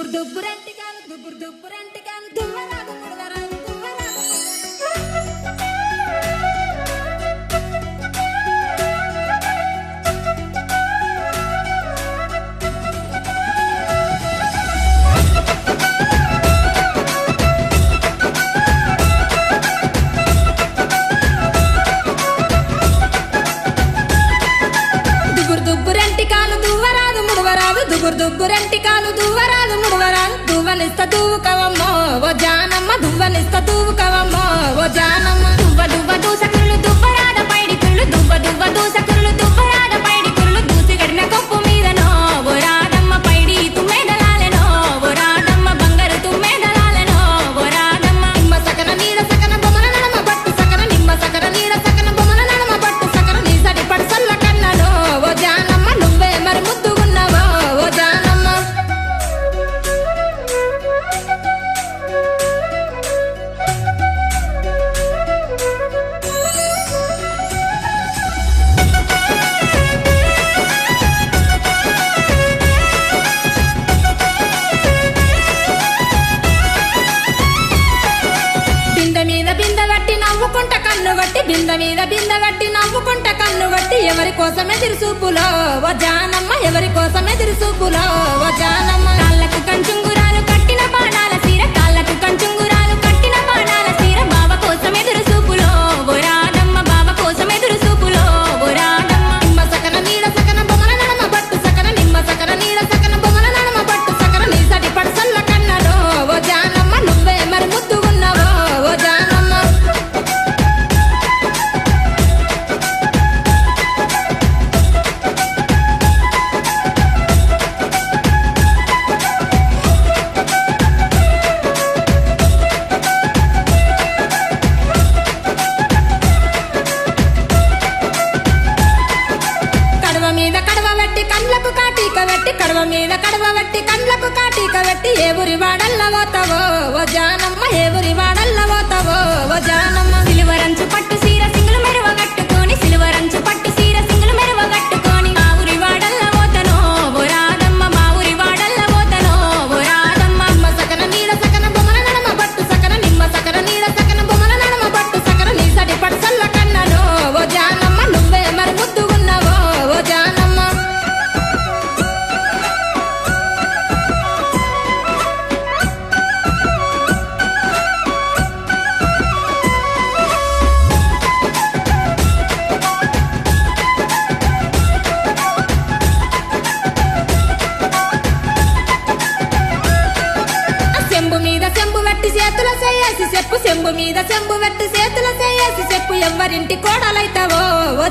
దుబ్బురు దుబ్బురంటి కాలు దుబ్బురు దుబ్బురంటి కాలు దువ్వరాదు ముడవరాదు దువ్వరాదు దుబ్బురంటి కాలు దువ్వరాదు ముడవరాదు దువ్వనిస్త దువ్వుకవమ్మో ఓ జానమ్మ దువ్వనిస్త దువ్వుకవమ్మో ఓ జానమ్మ దువ్వ దువ్వ దూసకులు దువ్వరాద పైడి కుళ్ళు దువ్వ దువ్వ దూసకులు దువ్వరాద పైడి కుళ్ళు దూసి గడిన కొప్పు మీదనో ఓ రాదమ్మ పైడి తుమ్మెదలాలెనో ఓ రాదమ్మ బంగారు తుమ్మెదలాలెనో ఓ రాదమ్మ నిమ్మ సకన నీడ సకన బొమ్మల నడమ బట్టు సకన నిమ్మ సకన నీడ సకన బొమ్మల నడమ బట్టు సకన నీ సడి పడసల్ల కన్నలో ఓ జానమ్మ నువ్వే మరి ముద్దుగున్నావో ఓ జానమ్మ బింద మీద బింద వట్టి నవ్వుకుంట కన్ను వట్టి ఎవరి కోసమే తిరుసూపులో ఓ జానమ్మ ఎవరి కోసమే తిరుసూపులో ఓ జానమ్మ కాళ్ళకు కంచుంగురాలు కట్టిన బాణాల సీర కాళ్ళకు కంచుంగురాలు కట్టిన బాణాల సీర బావ కోసమే తిరుసూపులో ఓ రాదమ్మ బావ కోసమే తిరుసూపులో ఓ రాదమ్మ నిమ్మ సకన నీడ సకన బొమ్మల నడమ బట్టు సకన నిమ్మ సకన నీడ సకన బొమ్మల నడమ బట్టు సకన నీ సటి పడసల్ల కన్నలో ఓ జానమ్మ నువ్వే మరి ముద్దుగున్నావో ఓ జానమ్మ కడవ మీద కడవ వెట్టి కండ్లకు కాటిక వెట్టి ఏ ఊరి వాడల్ల పోతావో ఓ జానమ్మ ఏ ఊరి వాడల్ల పోతావో ఓ జానమ్మ సిలువరంచు పట్టు సీర సింగులు మెరువ కట్టుకొని సిలువరంచు పట్టు సీర సింగులు మెరువ కట్టుకొని మా ఊరి వాడల్ల పోతనో ఓ రాదమ్మ మా ఊరి వాడల్ల పోతనో ఓ రాదమ్మ నిమ్మ సకన నీడ సకన బొమ్మల నడమ బట్టు సకన నిమ్మ సకన నీడ సకన బొమ్మల నడమ బట్టు సకన నీ సడి పడసల్ల కన్నలో ఓ జానమ్మ నువ్వే మరి ముద్దుగున్నావో ఓ జానమ్మ చెప్పు చెంబు మీద చెంబు వెట్టి చేతుల చేసి చెప్పు ఎవరింటి కోడలైతావో ఓ